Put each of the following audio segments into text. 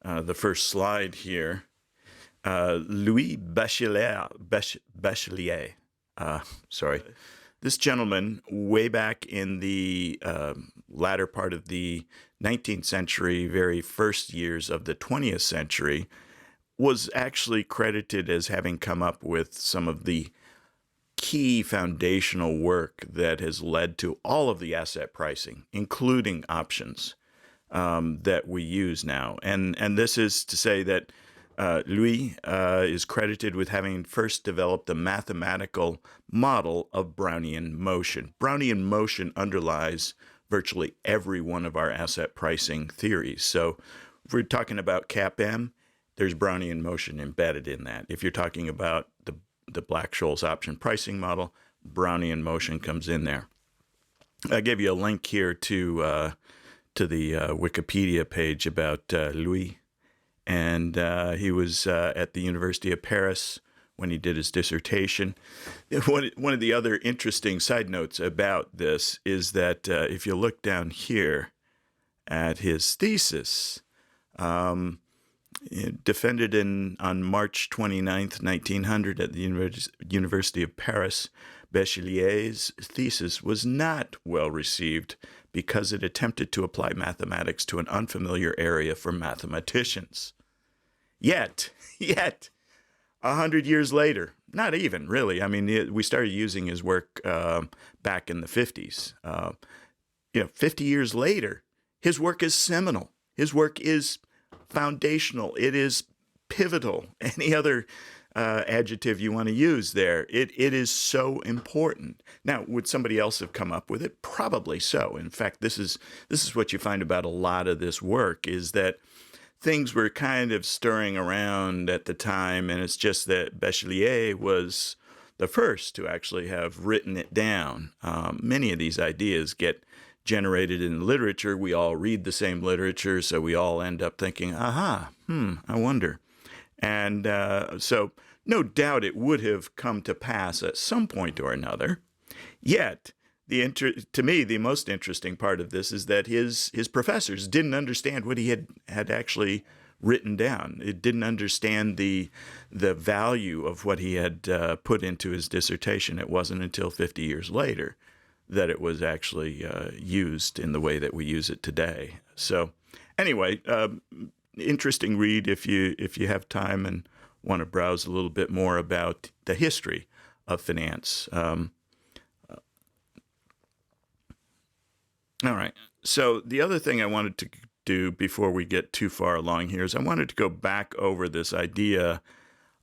the first slide here. Louis Bachelier, this gentleman, way back in the latter part of the 19th century, very first years of the 20th century, was actually credited as having come up with some of the key foundational work that has led to all of the asset pricing, including options, that we use now. And this is to say that Louis is credited with having first developed a mathematical model of Brownian motion. Brownian motion underlies virtually every one of our asset pricing theories. So if we're talking about CAPM, there's Brownian motion embedded in that. If you're talking about the Black-Scholes option pricing model, Brownian motion comes in there. I gave you a link here to the Wikipedia page about Louis. And he was at the University of Paris when he did his dissertation. One of the other interesting side notes about this is that if you look down here at his thesis, defended on March 29th, 1900 at the University of Paris, Bachelier's thesis was not well received because it attempted to apply mathematics to an unfamiliar area for mathematicians. Yet, 100 years later, not even really. I mean, we started using his work back in the 50s. 50 years later, his work is seminal. His work is foundational. It is pivotal. Any other adjective you want to use there. It is so important. Now, would somebody else have come up with it? Probably so. In fact, this is what you find about a lot of this work, is that things were kind of stirring around at the time, and it's just that Bachelier was the first to actually have written it down. Many of these ideas get generated in literature. We all read the same literature, so we all end up thinking, I wonder. And so no doubt it would have come to pass at some point or another. Yet, to me, the most interesting part of this is that his professors didn't understand what he had actually written down. It didn't understand the value of what he had put into his dissertation. It wasn't until 50 years later that it was actually used in the way that we use it today. So anyway, interesting read if you have time and want to browse a little bit more about the history of finance. All right. So the other thing I wanted to do before we get too far along here is I wanted to go back over this idea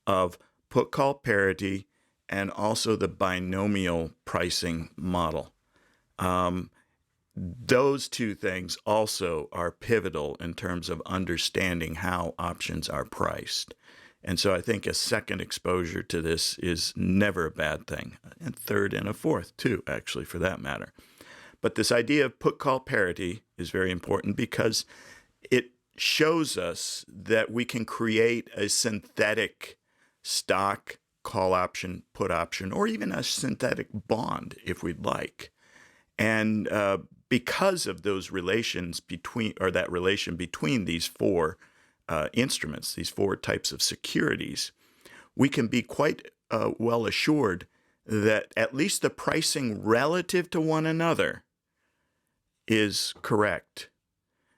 of put-call parity and also the binomial pricing model. Those two things also are pivotal in terms of understanding how options are priced. And so I think a second exposure to this is never a bad thing, and third and a fourth too, actually, for that matter. But this idea of put-call parity is very important because it shows us that we can create a synthetic stock, call option, put option, or even a synthetic bond if we'd like. And because of those relations that relation between these four instruments, these four types of securities, we can be quite well assured that at least the pricing relative to one another is correct.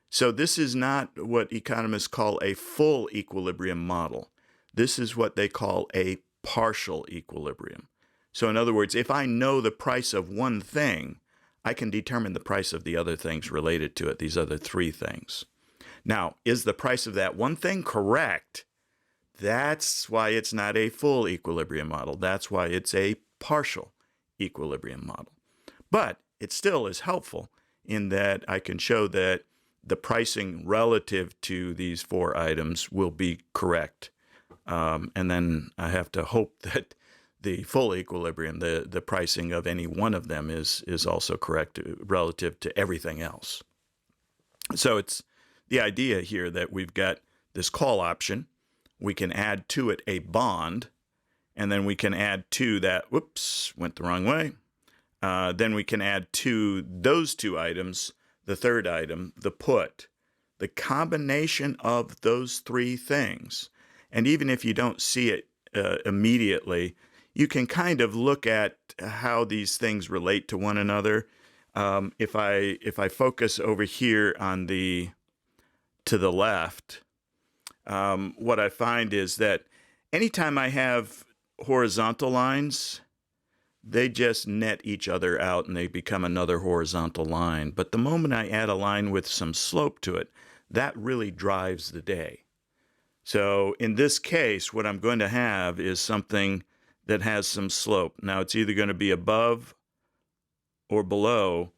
So this is not what economists call a full equilibrium model. This is what they call a partial equilibrium. So in other words, if I know the price of one thing, I can determine the price of the other things related to it, these other three things. Now, is the price of that one thing correct? That's why it's not a full equilibrium model. That's why it's a partial equilibrium model. But it still is helpful in that I can show that the pricing relative to these four items will be correct. And then I have to hope that the full equilibrium, the pricing of any one of them is also correct relative to everything else. So it's the idea here that we've got this call option. We can add to it a bond, and then we can add to that, whoops, went the wrong way. Then we can add to those two items, the third item, the put. the combination of those three things, and even if you don't see it immediately, you can kind of look at how these things relate to one another. If I focus over here on to the left, what I find is that anytime I have horizontal lines, they just net each other out and they become another horizontal line. But the moment I add a line with some slope to it, that really drives the day. So in this case, what I'm going to have is something that has some slope. Now it's either going to be above or below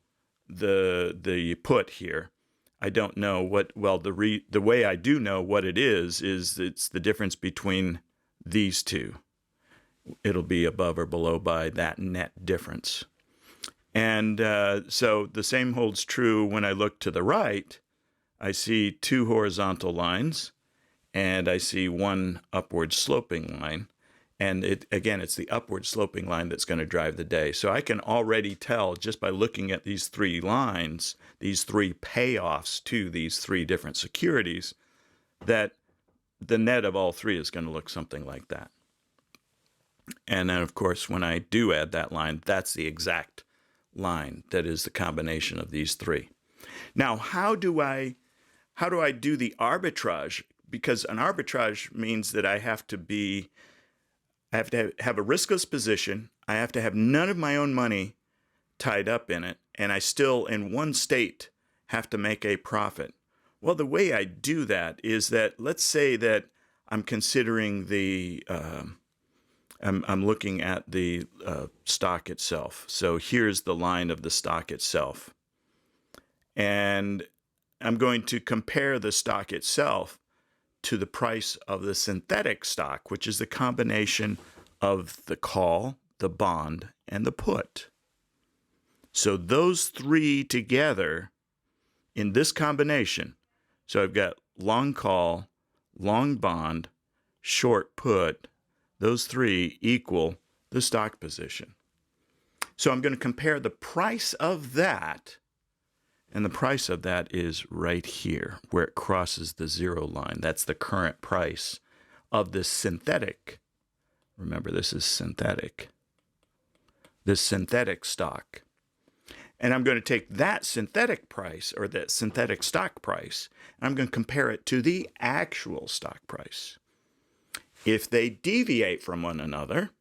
the put here. I don't know what, well, the way I do know what it is it's the difference between these two. It'll be above or below by that net difference. And so the same holds true when I look to the right. I see two horizontal lines, and I see one upward sloping line. And it's the upward sloping line that's going to drive the day. So I can already tell just by looking at these three lines, these three payoffs to these three different securities, that the net of all three is going to look something like that. And then, of course, when I do add that line, that's the exact line that is the combination of these three. Now, how do I do the arbitrage? Because an arbitrage means that I have to have a riskless position. I have to have none of my own money tied up in it, and I still, in one state, have to make a profit. Well, the way I do that is that, let's say that I'm considering I'm looking at the stock itself. So here's the line of the stock itself. And I'm going to compare the stock itself to the price of the synthetic stock, which is the combination of the call, the bond, and the put. So those three together in this combination, so I've got long call, long bond, short put, those three equal the stock position. So I'm going to compare the price of that, and the price of that is right here, where it crosses the zero line. That's the current price of this synthetic. Remember, this is synthetic. This synthetic stock. And I'm going to take that synthetic price, or that synthetic stock price, and I'm going to compare it to the actual stock price. If they deviate from one another,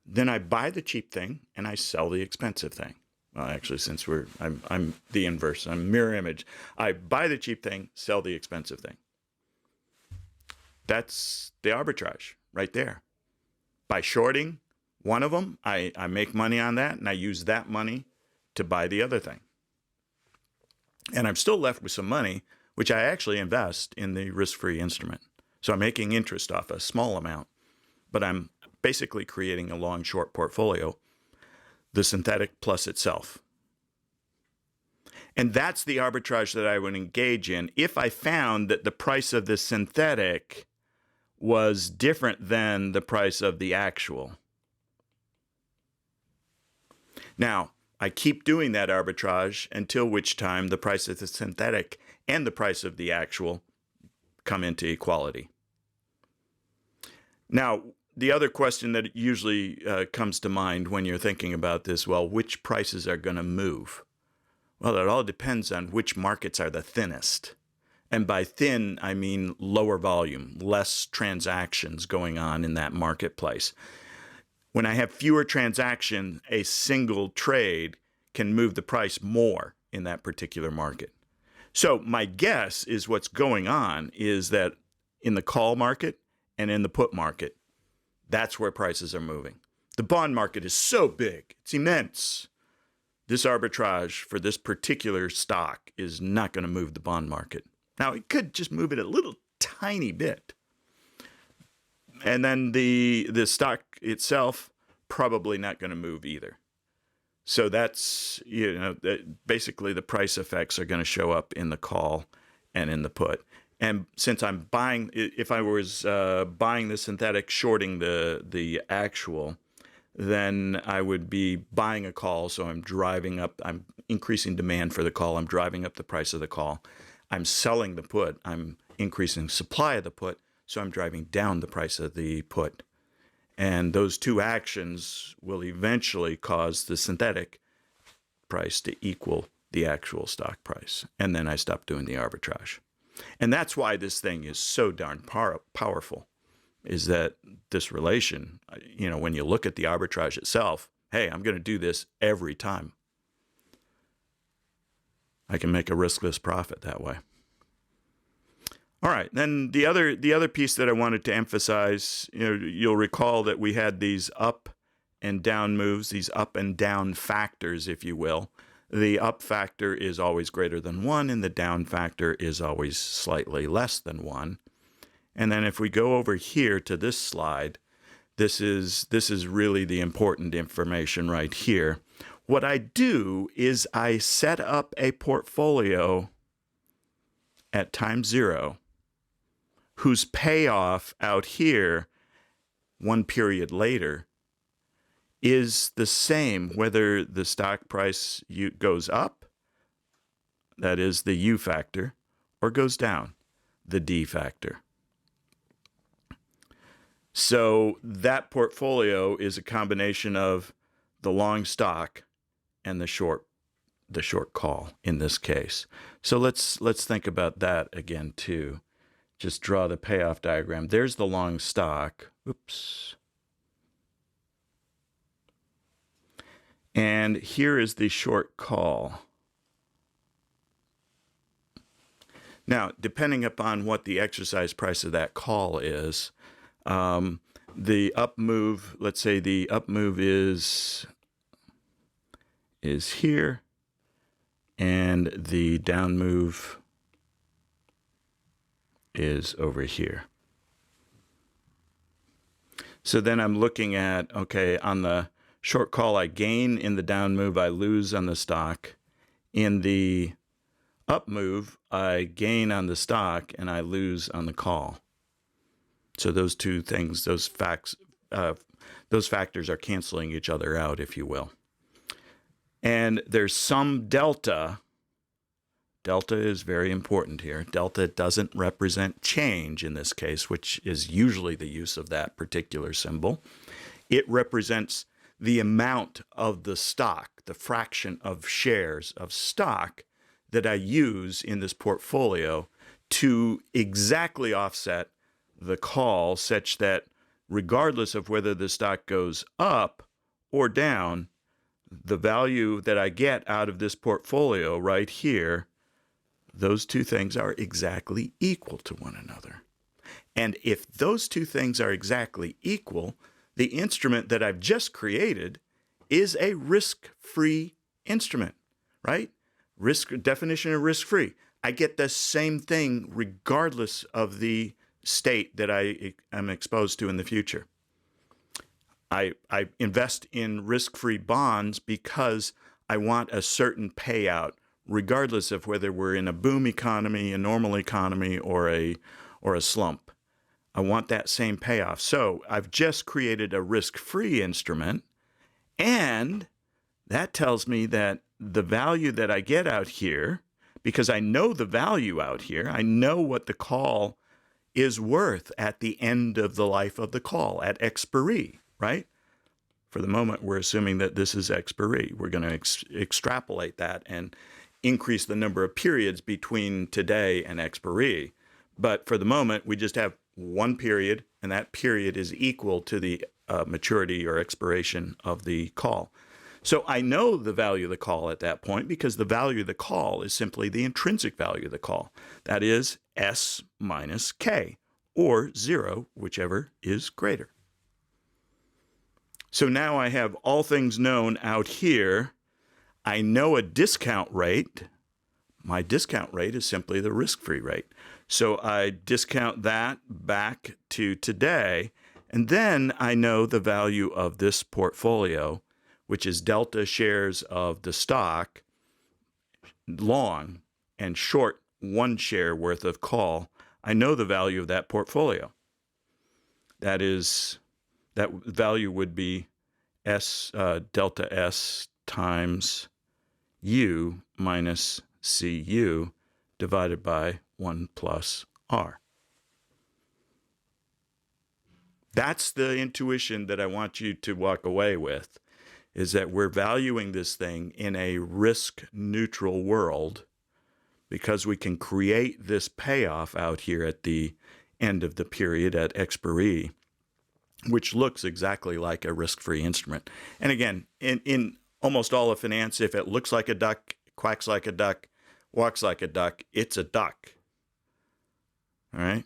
then I buy the cheap thing and I sell the expensive thing. Well, actually, since I'm the inverse, I'm mirror image. I buy the cheap thing, sell the expensive thing. That's the arbitrage right there. By shorting one of them, I make money on that, and I use that money to buy the other thing. And I'm still left with some money, which I actually invest in the risk-free instrument. So I'm making interest off a small amount, but I'm basically creating a long-short portfolio, the synthetic plus itself. And that's the arbitrage that I would engage in if I found that the price of the synthetic was different than the price of the actual. Now, I keep doing that arbitrage until which time the price of the synthetic and the price of the actual come into equality. Now, the other question that usually comes to mind when you're thinking about this, well, which prices are going to move? Well, it all depends on which markets are the thinnest. And by thin, I mean lower volume, less transactions going on in that marketplace. When I have fewer transactions, a single trade can move the price more in that particular market. So my guess is what's going on is that in the call market and in the put market, that's where prices are moving. The bond market is so big, it's immense. This arbitrage for this particular stock is not going to move the bond market. Now, it could just move it a little tiny bit. And then the stock itself, probably not going to move either. So that's, basically the price effects are going to show up in the call and in the put. And since I'm buying, if I was buying the synthetic, shorting the actual, then I would be buying a call. So I'm increasing demand for the call. I'm driving up the price of the call. I'm selling the put. I'm increasing supply of the put, so I'm driving down the price of the put. And those two actions will eventually cause the synthetic price to equal the actual stock price. And then I stop doing the arbitrage. And that's why this thing is so darn powerful, is that this relation, when you look at the arbitrage itself, hey, I'm going to do this every time. I can make a riskless profit that way. All right, then the other piece that I wanted to emphasize, you'll recall that we had these up and down moves, these up and down factors, if you will. The up factor is always greater than 1, and the down factor is always slightly less than 1. And then if we go over here to this slide, this is really the important information right here. What I do is I set up a portfolio at time 0 whose payoff out here 1 period later is the same whether the stock price goes up, that is the U factor, or goes down, the D factor. So that portfolio is a combination of the long stock and the short call in this case. So let's think about that again too. Just draw the payoff diagram. There's the long stock. Oops. And here is the short call. Now, depending upon what the exercise price of that call is, the up move, let's say the up move is here, and the down move is over here. So then I'm looking at, okay, on the short call, I gain. In the down move, I lose on the stock. In the up move, I gain on the stock and I lose on the call. So those two things, those factors are canceling each other out, if you will. And there's some delta. Delta is very important here. Delta doesn't represent change in this case, which is usually the use of that particular symbol. It represents the amount of the stock, the fraction of shares of stock that I use in this portfolio to exactly offset the call, such that regardless of whether the stock goes up or down, the value that I get out of this portfolio right here, those two things are exactly equal to one another. And if those two things are exactly equal, the instrument that I've just created is a risk-free instrument, right? Definition of risk-free. I get the same thing regardless of the state that I am exposed to in the future. I invest in risk-free bonds because I want a certain payout, regardless of whether we're in a boom economy, a normal economy, or a slump. I want that same payoff. So I've just created a risk-free instrument, and that tells me that the value that I get out here, because I know the value out here, I know what the call is worth at the end of the life of the call, at expiry, right? For the moment, we're assuming that this is expiry. We're going to extrapolate that and increase the number of periods between today and expiry. But for the moment, we just have one period, and that period is equal to the maturity or expiration of the call. So I know the value of the call at that point because the value of the call is simply the intrinsic value of the call. That is S minus K, or 0, whichever is greater. So now I have all things known out here. I know a discount rate. My discount rate is simply the risk-free rate. So I discount that back to today, and then I know the value of this portfolio, which is delta shares of the stock, long, and short 1 share worth of call. I know the value of that portfolio. That value would be delta S times U minus CU divided by 1 plus R. That's the intuition that I want you to walk away with, is that we're valuing this thing in a risk-neutral world because we can create this payoff out here at the end of the period at expiry, which looks exactly like a risk-free instrument. And again, in almost all of finance, if it looks like a duck, quacks like a duck, walks like a duck, it's a duck. All right?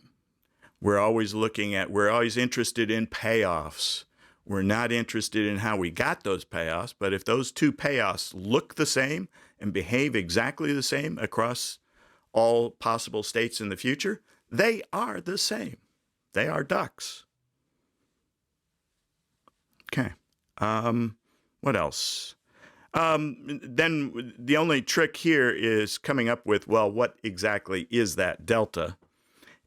We're always interested in payoffs. We're not interested in how we got those payoffs, but if those two payoffs look the same and behave exactly the same across all possible states in the future, they are the same. They are ducks. Okay. What else? Then the only trick here is coming up with, well, what exactly is that delta?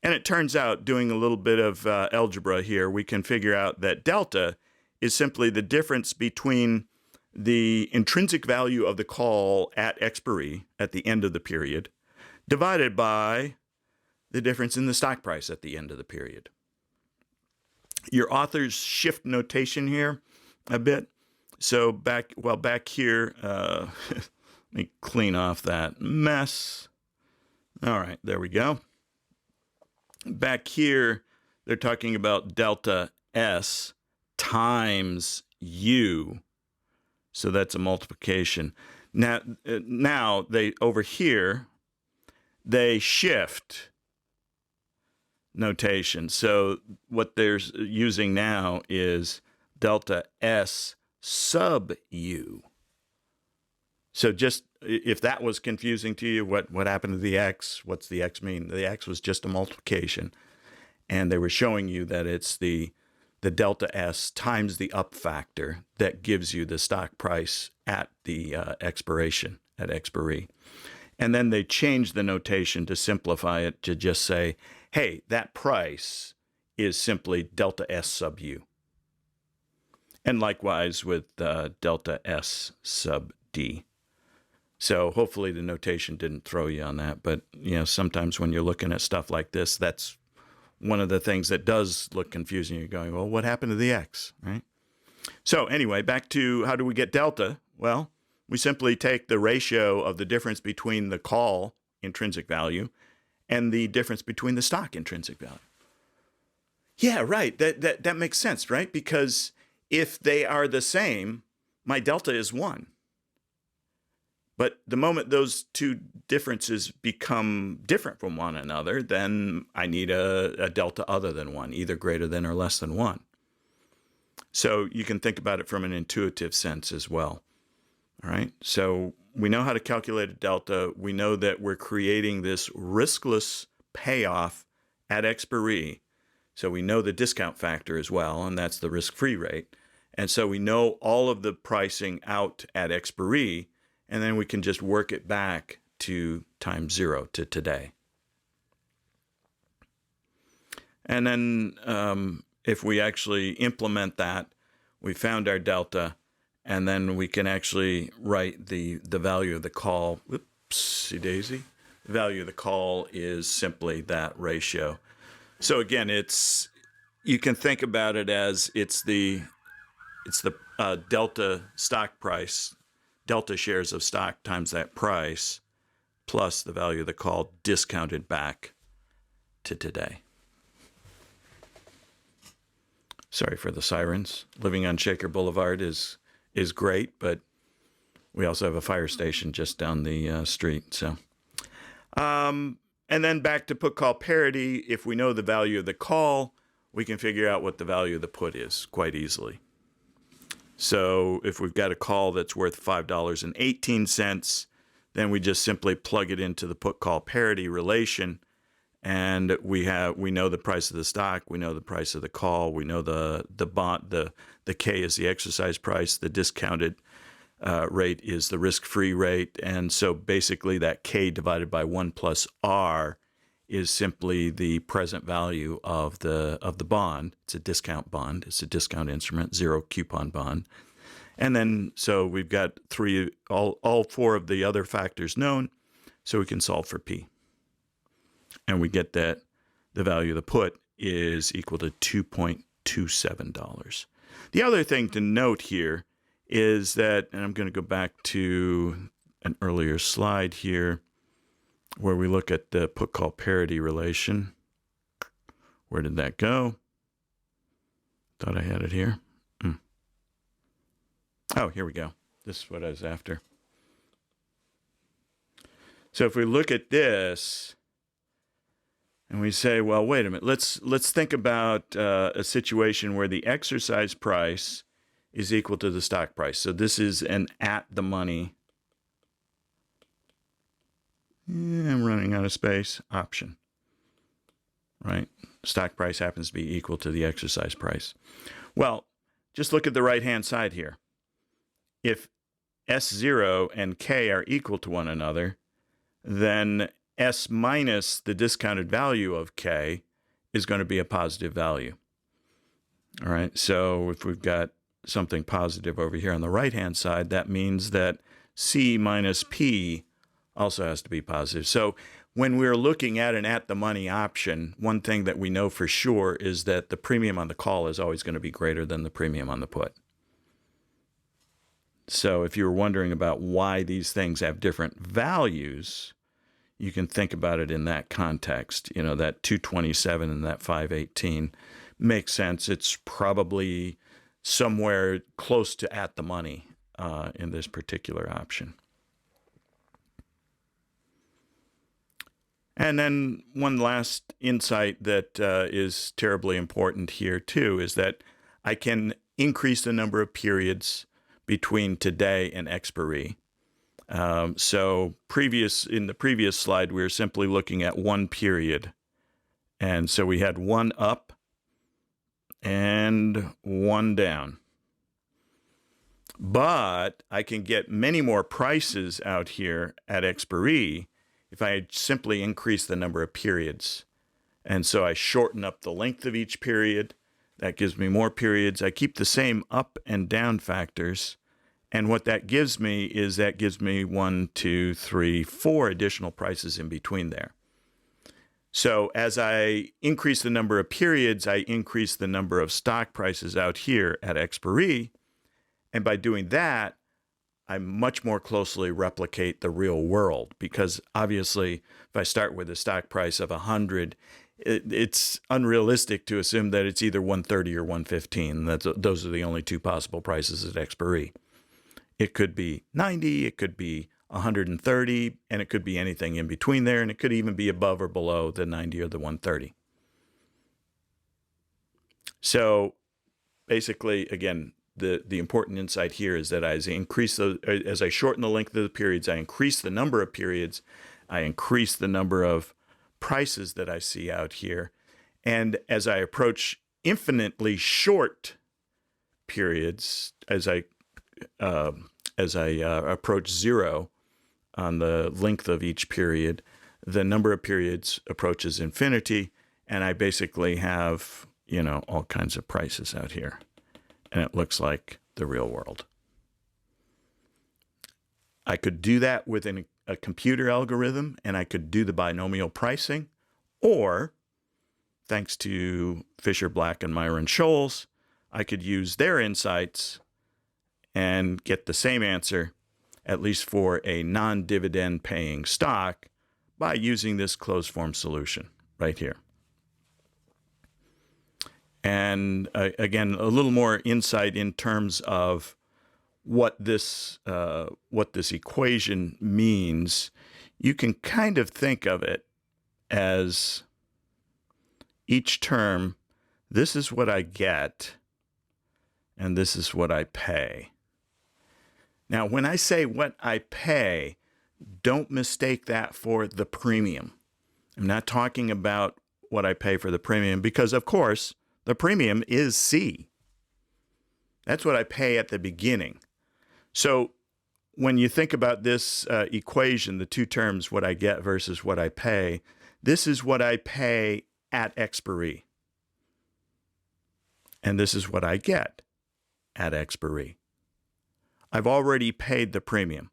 And it turns out, doing a little bit of algebra here, we can figure out that delta is simply the difference between the intrinsic value of the call at expiry, at the end of the period, divided by the difference in the stock price at the end of the period. Your authors shift notation here a bit. So back here, let me clean off that mess. All right, there we go. Back here, they're talking about delta S times U. So that's a multiplication. Now they over here, they shift notation. So what they're using now is delta S sub U. So just if that was confusing to you, what happened to the X? What's the X mean? The X was just a multiplication. And they were showing you that it's the delta S times the up factor that gives you the stock price at the expiration, at expiry. And then they changed the notation to simplify it to just say, hey, that price is simply delta S sub U. And likewise with delta S sub D. So hopefully the notation didn't throw you on that. But, sometimes when you're looking at stuff like this, that's one of the things that does look confusing. You're going, well, what happened to the X, right? So anyway, back to how do we get delta? Well, we simply take the ratio of the difference between the call intrinsic value and the difference between the stock intrinsic value. Yeah, right. That makes sense, right? Because if they are the same, my delta is 1. But the moment those two differences become different from one another, then I need a delta other than 1, either greater than or less than 1. So you can think about it from an intuitive sense as well. All right. So we know how to calculate a delta. We know that we're creating this riskless payoff at expiry. So we know the discount factor as well, and that's the risk-free rate. And so we know all of the pricing out at expiry, and then we can just work it back to time 0, to today. And then if we actually implement that, we found our delta, and then we can actually write the value of the call. Whoopsie daisy. The value of the call is simply that ratio. So again, you can think about it as it's the delta stock price, delta shares of stock times that price, plus the value of the call discounted back to today. Sorry for the sirens. Living on Shaker Boulevard is great, but we also have a fire station just down the street. So, and then back to put call parity. If we know the value of the call, we can figure out what the value of the put is quite easily. So if we've got a call that's worth $5.18, then we just simply plug it into the put call parity relation, and we know the price of the stock, we know the price of the call, we know the bond, the K is the exercise price, the discounted rate is the risk-free rate, and so basically that K divided by 1 plus R is simply the present value of the bond. It's a discount bond. It's a discount instrument, 0 coupon bond. And then so we've got all 4 of the other factors known, so we can solve for P. And we get that the value of the put is equal to $2.27. The other thing to note here is that, and I'm going to go back to an earlier slide here where we look at the put-call parity relation. Where did that go? Thought I had it here. Oh, here we go. This is what I was after. So if we look at this and we say, well, wait a minute, let's think about a situation where the exercise price is equal to the stock price. So this is an at-the-money, I'm running out of space, option, right? Stock price happens to be equal to the exercise price. Well, just look at the right-hand side here. If S0 and K are equal to one another, then S minus the discounted value of K is going to be a positive value. All right, so if we've got something positive over here on the right-hand side, that means that C minus P also has to be positive. So when we're looking at an at-the-money option, one thing that we know for sure is that the premium on the call is always going to be greater than the premium on the put. So if you were wondering about why these things have different values, you can think about it in that context. You know, that 227 and that 518 makes sense. It's probably somewhere close to at the money in this particular option. And then one last insight that is terribly important here too is that I can increase the number of periods between today and expiry. So in the previous slide, we were simply looking at one period. And so we had one up and one down. But I can get many more prices out here at expiry if I simply increase the number of periods. And so I shorten up the length of each period. That gives me more periods. I keep the same up and down factors. And what that gives me is 1, 2, 3, 4 additional prices in between there. So as I increase the number of periods, I increase the number of stock prices out here at expiry. And by doing that, I much more closely replicate the real world, because obviously if I start with a stock price of 100, it's unrealistic to assume that it's either 130 or 115. Those are the only two possible prices at expiry. It could be 90, it could be 130, and it could be anything in between there, and it could even be above or below the 90 or the 130. So basically, again, the important insight here is that as I shorten the length of the periods, I increase the number of periods, I increase the number of prices that I see out here, and as I approach infinitely short periods, as I approach zero on the length of each period, the number of periods approaches infinity, and I basically have, all kinds of prices out here. And it looks like the real world. I could do that with a computer algorithm, and I could do the binomial pricing, or thanks to Fisher, Black, and Myron Scholes, I could use their insights and get the same answer, at least for a non-dividend paying stock, by using this closed form solution right here. And again, a little more insight in terms of what this equation means. You can kind of think of it as each term, this is what I get, and this is what I pay. Now, when I say what I pay, don't mistake that for the premium. I'm not talking about what I pay for the premium because, of course, the premium is C. That's what I pay at the beginning. So when you think about this equation, the two terms, what I get versus what I pay, this is what I pay at expiry. And this is what I get at expiry. I've already paid the premium.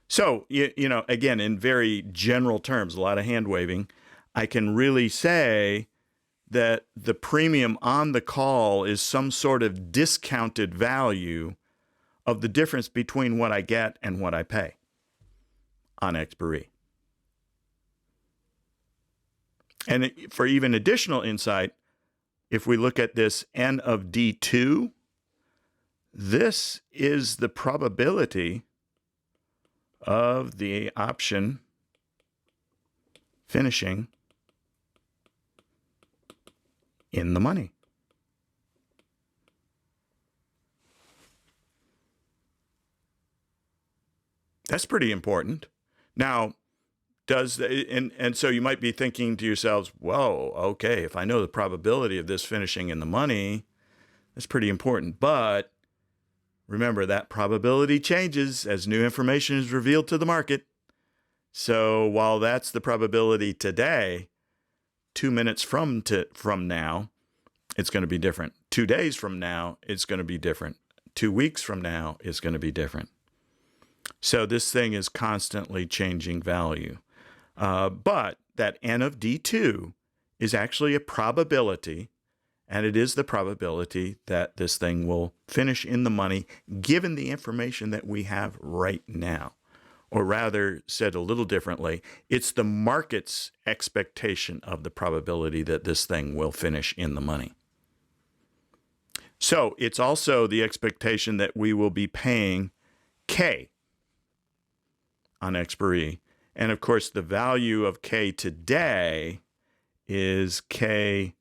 So, again, in very general terms, a lot of hand waving, I can really say that the premium on the call is some sort of discounted value of the difference between what I get and what I pay on expiry. And for even additional insight, if we look at this N of D2, this is the probability of the option finishing in the money. That's pretty important. Now, and so you might be thinking to yourselves, whoa, okay, if I know the probability of this finishing in the money, that's pretty important. But remember, that probability changes as new information is revealed to the market. So while that's the probability today, 2 minutes from now, it's going to be different. 2 days from now, it's going to be different. 2 weeks from now, it's going to be different. So this thing is constantly changing value. But that N of D2 is actually a probability, and it is the probability that this thing will finish in the money given the information that we have right now. Or rather, said a little differently, it's the market's expectation of the probability that this thing will finish in the money. So it's also the expectation that we will be paying K on expiry. And of course, the value of K today is K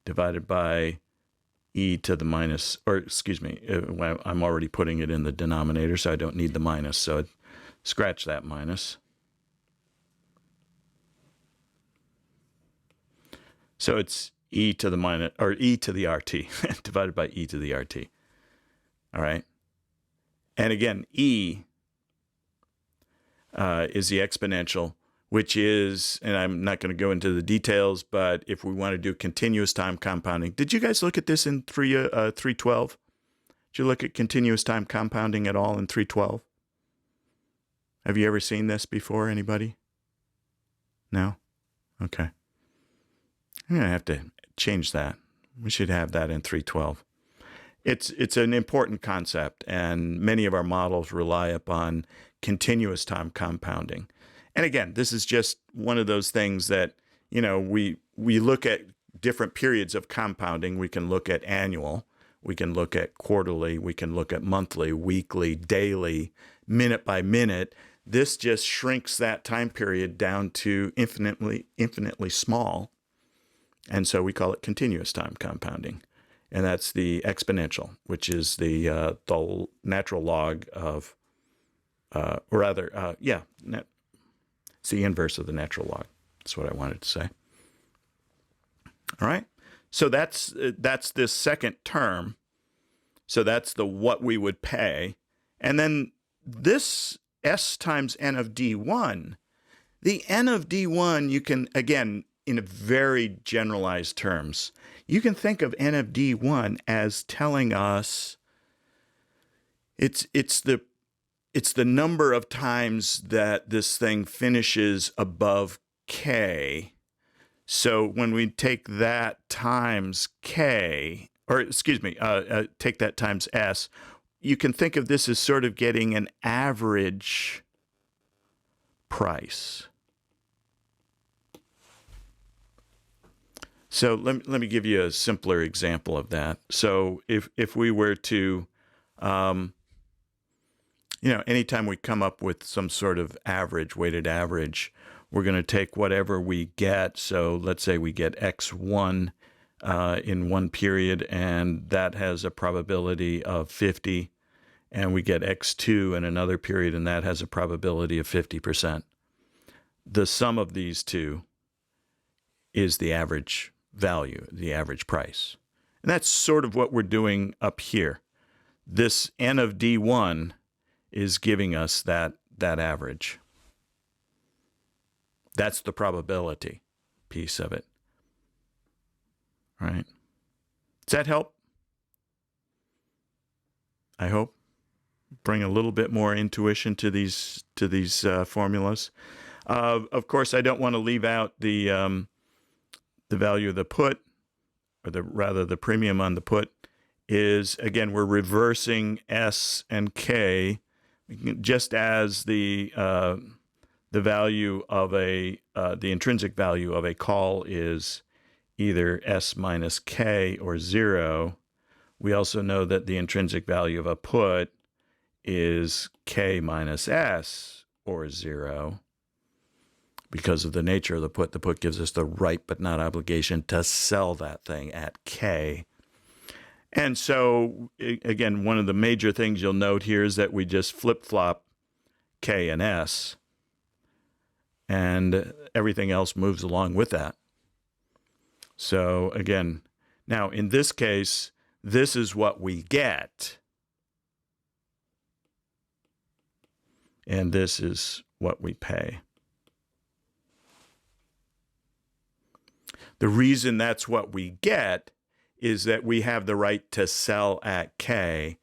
divided by e to the minus, or excuse me, I'm already putting it in the denominator, so I don't need the minus. So I'd scratch that minus. So it's e to the minus, or e to the RT divided by e to the RT. All right. And again, e is the exponential, which is, and I'm not going to go into the details, but if we want to do continuous time compounding, did you guys look at this in 312? Did you look at continuous time compounding at all in 312? Have you ever seen this before, anybody? No? Okay. I'm going to have to change that. We should have that in 312. It's an important concept, and many of our models rely upon continuous time compounding. And again, this is just one of those things that, you know, we look at different periods of compounding. We can look at annual, we can look at quarterly, we can look at monthly, weekly, daily, minute by minute. This just shrinks that time period down to infinitely small. And so we call it continuous time compounding. And that's the exponential, which is the natural log of, it's the inverse of the natural log. That's what I wanted to say. All right. So that's this second term. So that's the what we would pay. And then this S times N of D1, the N of D1, you can, again, in a very generalized terms, you can think of N of D1 as telling us it's the number of times that this thing finishes above K. So when we take that times K, or excuse me, take that times S, you can think of this as sort of getting an average price. So let me give you a simpler example of that. So if we were to, anytime we come up with some sort of average, weighted average, we're going to take whatever we get. So let's say we get X1 in one period, and that has a probability of 50, and we get X2 in another period, and that has a probability of 50%. The sum of these two is the average value, the average price. And that's sort of what we're doing up here. This N of D1 is giving us that average. That's the probability piece of it. All right. Does that help? I hope. Bring a little bit more intuition to these formulas. Of course, I don't want to leave out the value of the put, or rather the premium on the put is, again, we're reversing S and K, just as the value of the intrinsic value of a call is either S minus K or 0. We also know that the intrinsic value of a put is K minus S or 0. Because of the nature of the put gives us the right but not obligation to sell that thing at K. And so, again, one of the major things you'll note here is that we just flip-flop K and S, and everything else moves along with that. So, again, now in this case, this is what we get, and this is what we pay. The reason that's what we get is that we have the right to sell at K.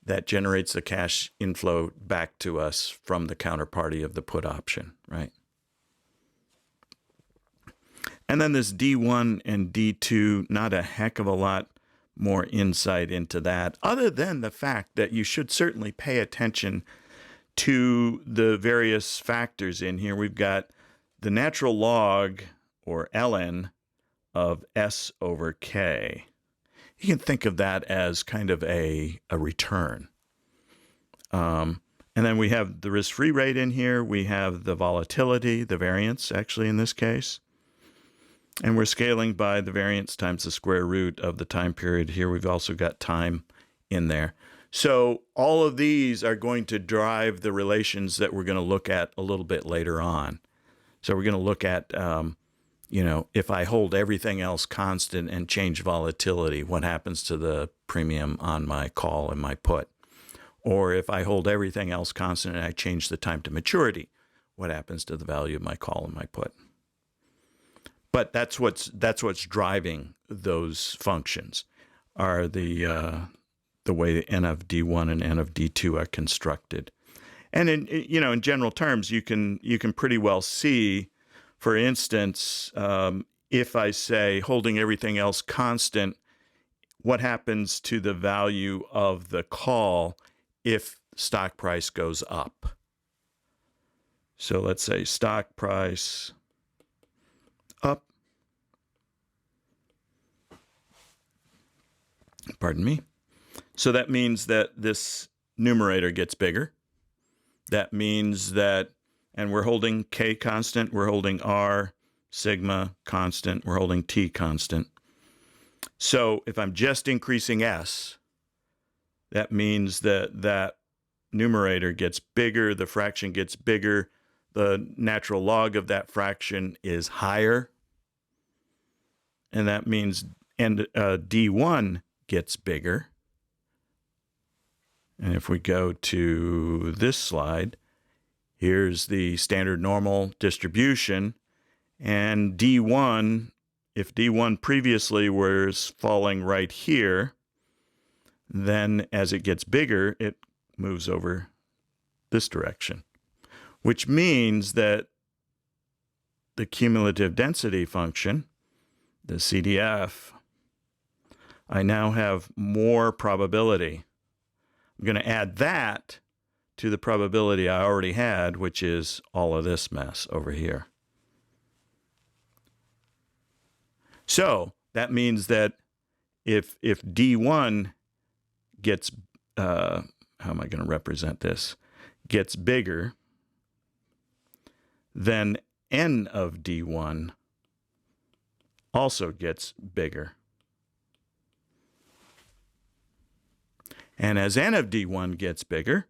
That generates the cash inflow back to us from the counterparty of the put option, right? And then this D1 and D2, not a heck of a lot more insight into that, other than the fact that you should certainly pay attention to the various factors in here. We've got the natural log, or ln, of S over K. You can think of that as kind of a return. And then we have the risk-free rate in here. We have the volatility, the variance, actually, in this case. And we're scaling by the variance times the square root of the time period. Here we've also got time in there. So all of these are going to drive the relations that we're going to look at a little bit later on. So we're going to look at if I hold everything else constant and change volatility, what happens to the premium on my call and my put? Or if I hold everything else constant and I change the time to maturity, what happens to the value of my call and my put? But that's what's driving those functions, are the way the N of D1 and N of D2 are constructed. And in general terms, you can pretty well see. For instance, if I say holding everything else constant, what happens to the value of the call if stock price goes up? So let's say stock price up. Pardon me. So that means that this numerator gets bigger. That means that, and we're holding K constant, we're holding R, sigma constant, we're holding T constant. So if I'm just increasing S, that means that that numerator gets bigger, the fraction gets bigger, the natural log of that fraction is higher, and that means D1 gets bigger. And if we go to this slide, here's the standard normal distribution, and D1, if D1 previously was falling right here, then as it gets bigger, it moves over this direction, which means that the cumulative density function, the CDF, I now have more probability. I'm going to add that to the probability I already had, which is all of this mess over here. So that means that if D1 gets, how am I going to represent this, gets bigger, then N of D1 also gets bigger. And as N of D1 gets bigger,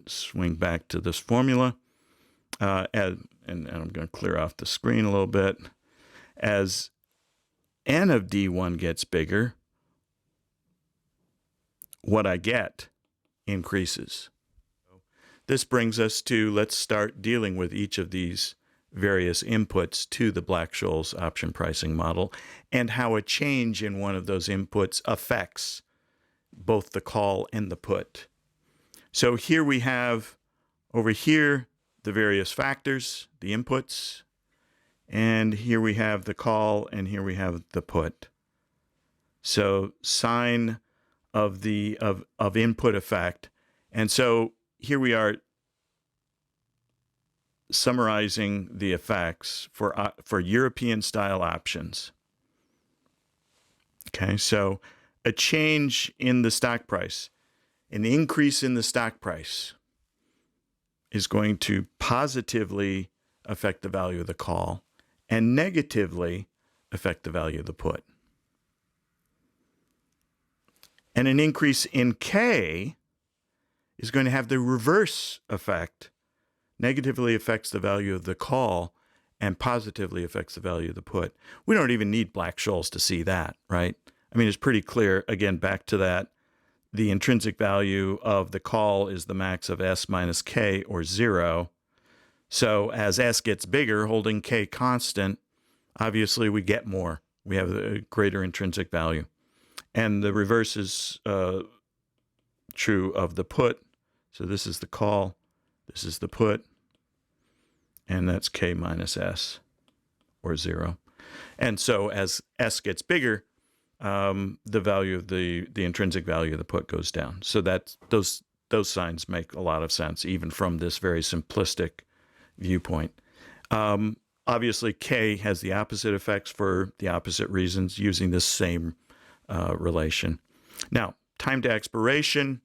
swing back to this formula, and I'm going to clear off the screen a little bit. As N of D1 gets bigger, what I get increases. This brings us to, let's start dealing with each of these various inputs to the Black-Scholes option pricing model and how a change in one of those inputs affects both the call and the put. So here we have, over here, the various factors, the inputs, and here we have the call, and here we have the put. So sign of the of input effect. And so here we are summarizing the effects for European style options. Okay, so a change in the stock price, an increase in the stock price is going to positively affect the value of the call and negatively affect the value of the put. And an increase in K is going to have the reverse effect, negatively affects the value of the call and positively affects the value of the put. We don't even need Black-Scholes to see that, right? I mean, it's pretty clear, again, back to that, the intrinsic value of the call is the max of S minus K, or 0. So as S gets bigger, holding K constant, obviously we get more. We have a greater intrinsic value. And the reverse is true of the put. So this is the call, this is the put, and that's K minus S, or 0. And so as S gets bigger, the value of the intrinsic value of the put goes down. So that those signs make a lot of sense, even from this very simplistic viewpoint. Obviously, K has the opposite effects for the opposite reasons, using this same relation. Now, time to expiration,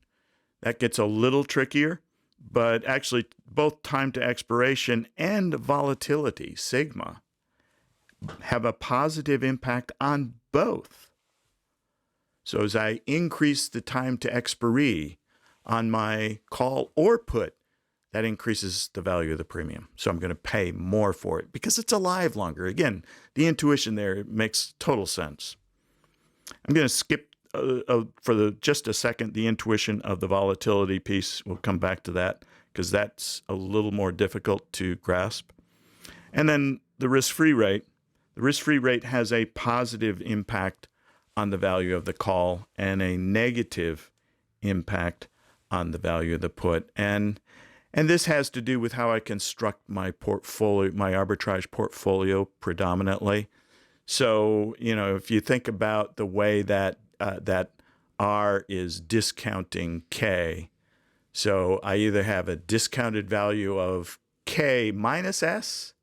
that gets a little trickier, but actually both time to expiration and volatility, sigma, have a positive impact on both. So as I increase the time to expiry on my call or put, that increases the value of the premium. So I'm going to pay more for it because it's alive longer. Again, the intuition there makes total sense. I'm going to skip for just a second the intuition of the volatility piece. We'll come back to that because that's a little more difficult to grasp. And then the risk-free rate. The risk-free rate has a positive impact on the value of the call and a negative impact on the value of the put. And this has to do with how I construct my portfolio, my arbitrage portfolio predominantly. So, if you think about the way that that R is discounting K, so I either have a discounted value of K minus S,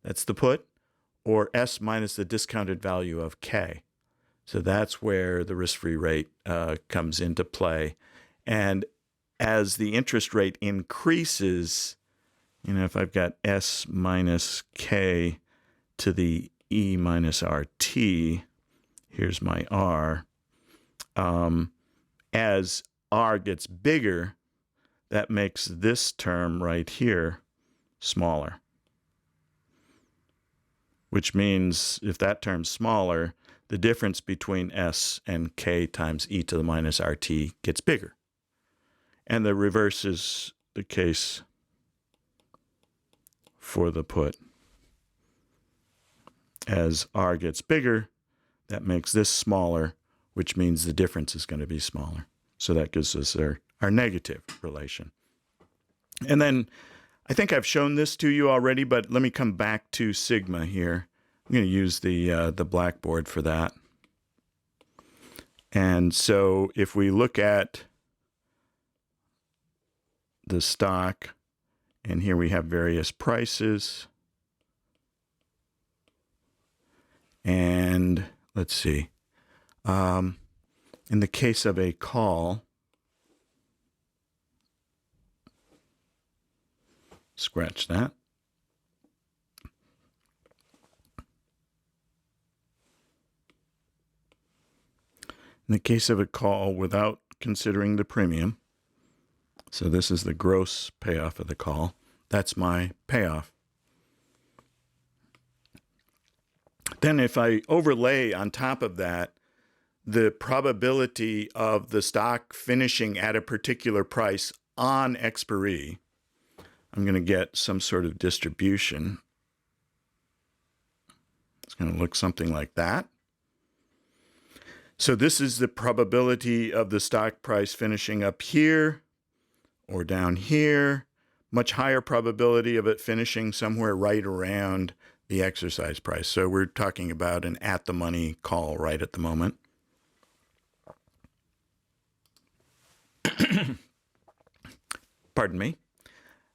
that's the put, or S minus the discounted value of K. So that's where the risk-free rate comes into play. And as the interest rate increases, if I've got S minus K to the E minus RT, here's my R. As R gets bigger, that makes this term right here smaller. Which means if that term's smaller, the difference between S and K times E to the minus RT gets bigger. And the reverse is the case for the put. As R gets bigger, that makes this smaller, which means the difference is going to be smaller. So that gives us our negative relation. And then I think I've shown this to you already, but let me come back to sigma here. I'm going to use the blackboard for that. And so if we look at the stock, and here we have various prices. And let's see. In the case of a call, scratch that. In the case of a call without considering the premium, so this is the gross payoff of the call, that's my payoff. Then if I overlay on top of that the probability of the stock finishing at a particular price on expiry, I'm going to get some sort of distribution. It's going to look something like that. So this is the probability of the stock price finishing up here or down here, much higher probability of it finishing somewhere right around the exercise price. So we're talking about an at-the-money call right at the moment. Pardon me.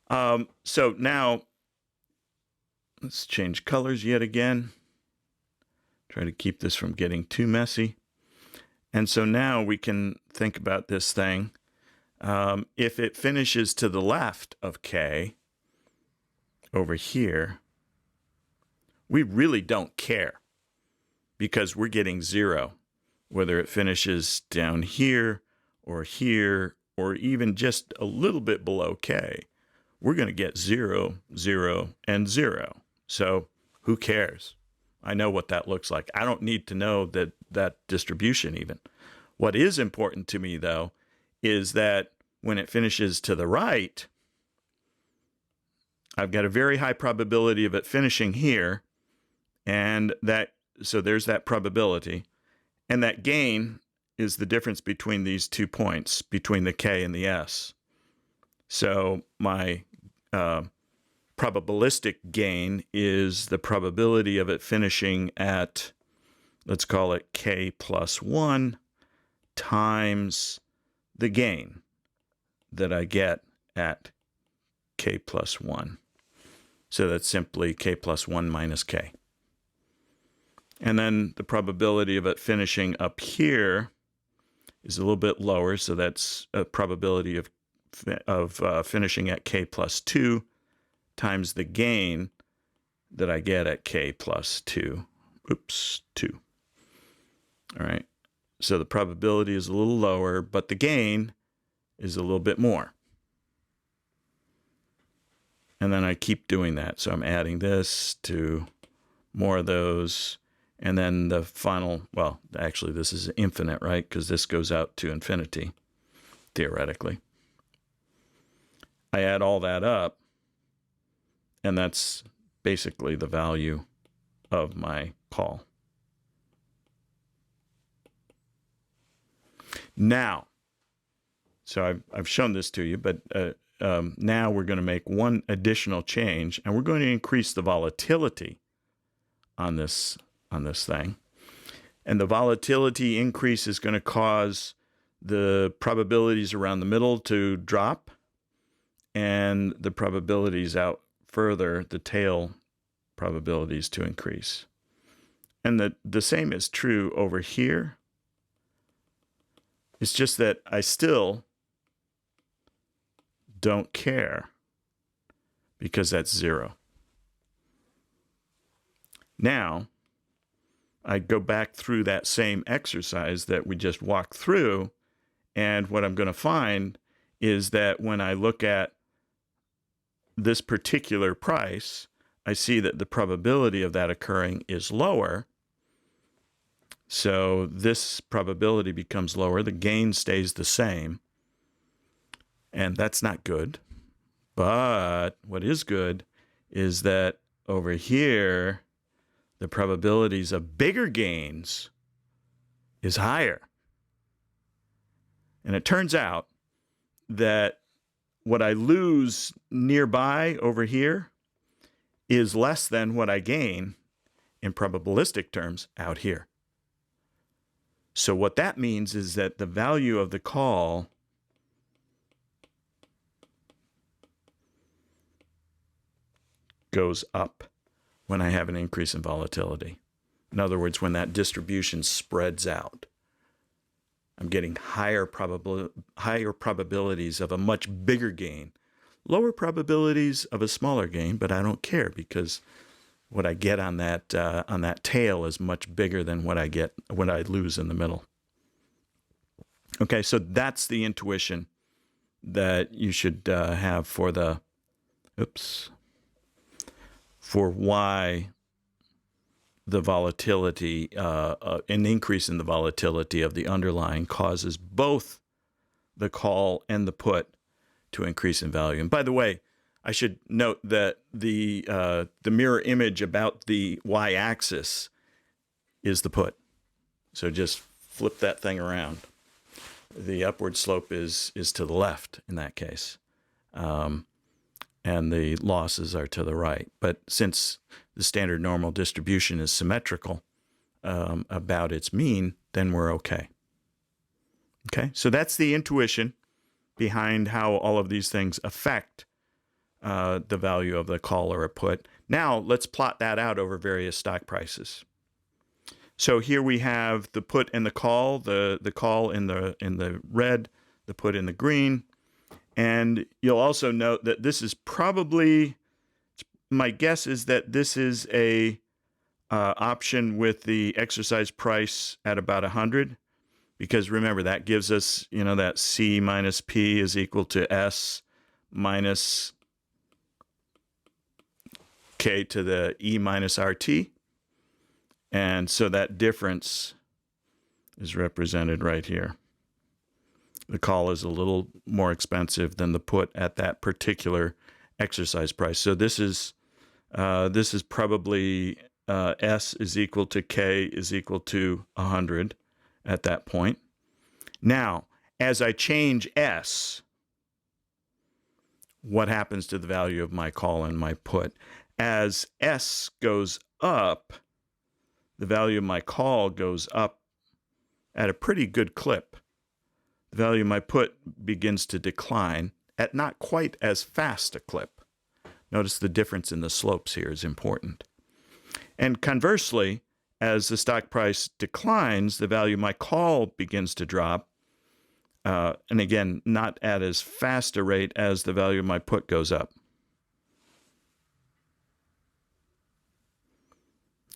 So now let's change colors yet again. Try to keep this from getting too messy. And so now we can think about this thing. If it finishes to the left of K over here, we really don't care because we're getting 0, whether it finishes down here or even just a little bit below K. We're going to get 0, 0, and 0. So who cares? I know what that looks like. I don't need to know that distribution even. What is important to me, though, is that when it finishes to the right, I've got a very high probability of it finishing here, and so there's that probability. And that gain is the difference between these 2 points, between the K and the S. So my probabilistic gain is the probability of it finishing at, let's call it K plus 1 times the gain that I get at K plus 1. So that's simply K plus 1 minus K. And then the probability of it finishing up here is a little bit lower, so that's a probability of finishing at K plus 2 times the gain that I get at K plus 2. 2. All right. So the probability is a little lower, but the gain is a little bit more. And then I keep doing that. So I'm adding this to more of those. And then the final, well, actually this is infinite, right? Because this goes out to infinity, theoretically. I add all that up, and that's basically the value of my call. Now, so I've shown this to you, but now we're going to make one additional change, and we're going to increase the volatility on this thing. And the volatility increase is going to cause the probabilities around the middle to drop, and the probabilities out further, the tail probabilities, to increase. And the same is true over here. It's just that I still don't care because that's 0. Now, I go back through that same exercise that we just walked through, and what I'm going to find is that when I look at this particular price, I see that the probability of that occurring is lower. So this probability becomes lower. The gain stays the same. And that's not good. But what is good is that over here, the probabilities of bigger gains is higher. And it turns out that what I lose nearby over here is less than what I gain in probabilistic terms out here. So what that means is that the value of the call goes up when I have an increase in volatility. In other words, when that distribution spreads out, I'm getting higher probabilities of a much bigger gain, lower probabilities of a smaller gain, but I don't care because what I get on that tail is much bigger than what I lose in the middle. Okay, so that's the intuition that you should have for why the volatility, an increase in the volatility of the underlying causes both the call and the put to increase in value. And by the way, I should note that the mirror image about the y-axis is the put. So just flip that thing around. The upward slope is to the left in that case. and the losses are to the right. But since the standard normal distribution is symmetrical about its mean, then we're okay. Okay, so that's the intuition behind how all of these things affect the value of the call or a put. Now let's plot that out over various stock prices. So here we have the put and the call in the red, the put in the green. And you'll also note that this is probably, my guess is that this is a option with the exercise price at about 100, because remember that gives us, that C minus P is equal to S minus K to the E minus RT. And so that difference is represented right here. The call is a little more expensive than the put at that particular exercise price. So this is probably S is equal to K is equal to 100 at that point. Now, as I change S, what happens to the value of my call and my put? As S goes up, the value of my call goes up at a pretty good clip. The value of my put begins to decline at not quite as fast a clip. Notice the difference in the slopes here is important. And conversely, as the stock price declines, the value of my call begins to drop. And again, not at as fast a rate as the value of my put goes up.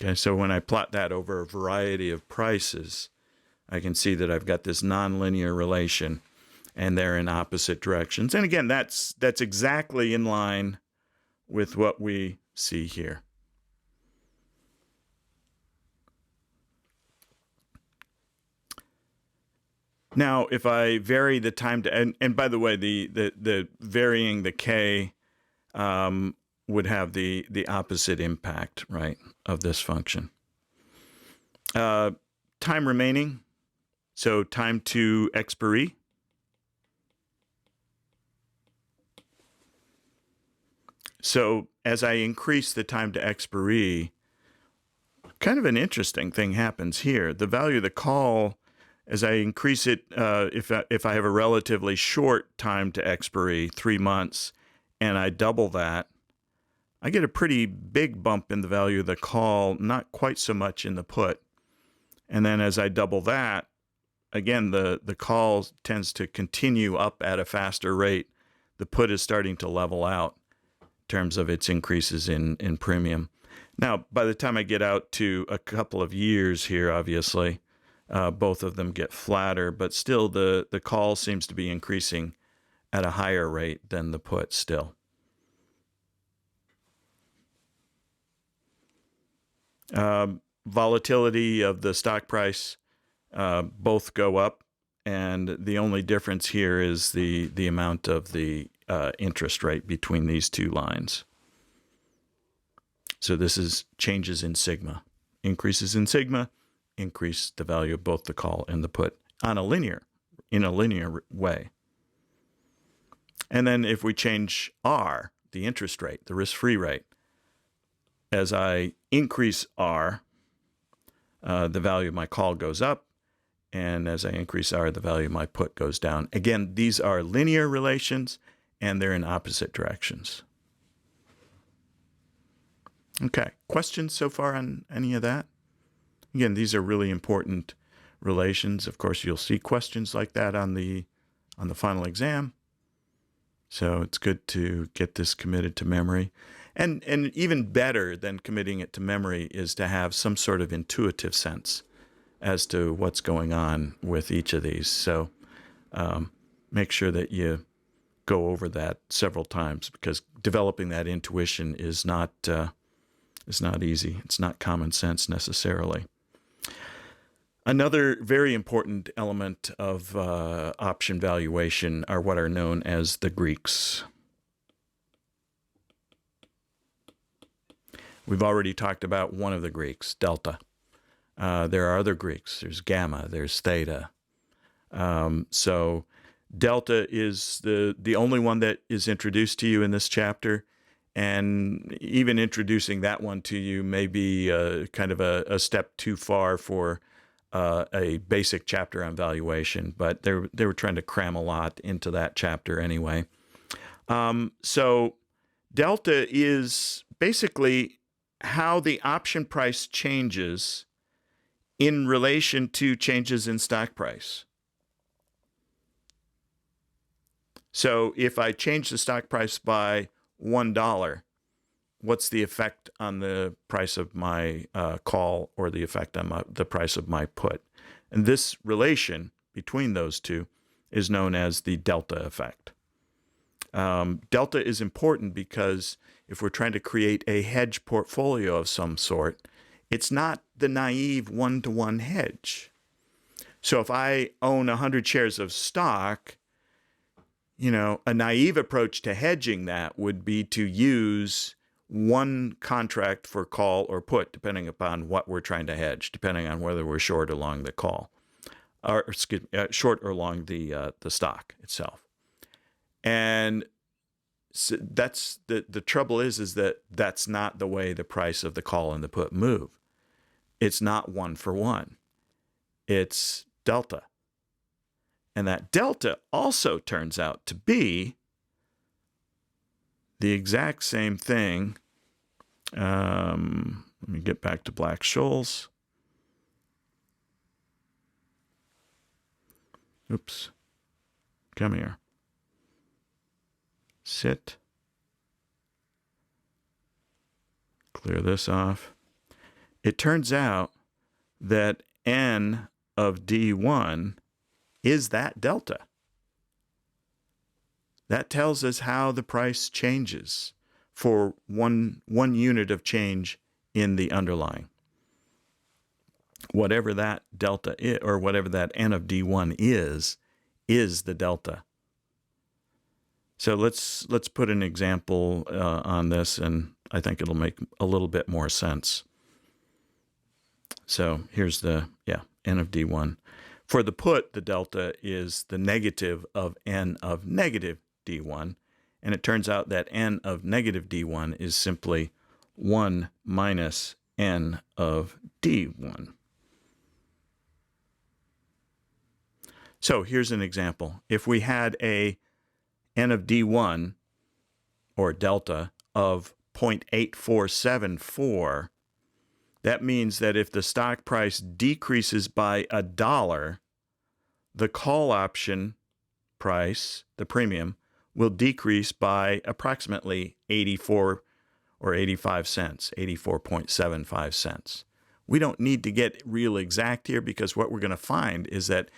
Okay, so when I plot that over a variety of prices, I can see that I've got this nonlinear relation, and they're in opposite directions. And again, that's exactly in line with what we see here. Now, if I vary the time to, and by the way, the varying the K would have the opposite impact, right, of this function. Time remaining, so time to expiry. So as I increase the time to expiry, kind of an interesting thing happens here. The value of the call, as I increase it, if I have a relatively short time to expiry, 3 months, and I double that, I get a pretty big bump in the value of the call, not quite so much in the put. And then as I double that, again, the call tends to continue up at a faster rate. The put is starting to level out in terms of its increases in premium. Now, by the time I get out to a couple of years here, obviously, both of them get flatter, but still the call seems to be increasing at a higher rate than the put still. Volatility of the stock price, both go up, and the only difference here is the amount of the interest rate between these two lines. So this is changes in sigma. Increases in sigma increase the value of both the call and the put in a linear way. And then if we change R, the interest rate, the risk-free rate, as I increase R, the value of my call goes up, and as I increase R, the value of my put goes down. Again, these are linear relations, and they're in opposite directions. Okay, questions so far on any of that? Again, these are really important relations. Of course, you'll see questions like that on the final exam. So it's good to get this committed to memory. And even better than committing it to memory is to have some sort of intuitive sense as to what's going on with each of these. So make sure that you go over that several times, because developing that intuition is not easy. It's not common sense necessarily. Another very important element of option valuation are what are known as the Greeks. We've already talked about one of the Greeks, delta. There are other Greeks. There's gamma, there's theta. So Delta is the only one that is introduced to you in this chapter, and even introducing that one to you may be kind of a step too far for a basic chapter on valuation, but they were trying to cram a lot into that chapter anyway. So delta is basically how the option price changes in relation to changes in stock price. So if I change the stock price by $1, what's the effect on the price of my call, or the effect on the price of my put? And this relation between those two is known as the delta effect. Delta is important because if we're trying to create a hedge portfolio of some sort, it's not the naive one-to-one hedge. So if I own 100 shares of stock, a naive approach to hedging that would be to use one contract for call or put, depending upon what we're trying to hedge, depending on whether we're short or long the call, or short or long the stock itself. And so that's the trouble is that that's not the way the price of the call and the put move. It's not one for one. It's delta. And that delta also turns out to be the exact same thing. Let me get back to Black-Scholes. Oops. Come here. Sit. Clear this off. It turns out that N of D1 is that delta. That tells us how the price changes for one unit of change in the underlying. Whatever that delta is, or whatever that N of D1 is the delta. So let's put an example on this, and I think it'll make a little bit more sense. So here's the N of D1. For the put, the delta is the negative of N of negative D1, and it turns out that N of negative D1 is simply 1 minus N of D1. So here's an example. If we had a N of D1, or delta, of 0.8474, that means that if the stock price decreases by $1, the call option price, the premium, will decrease by approximately 84 or 85 cents, 84.75 cents. We don't need to get real exact here, because what we're going to find is that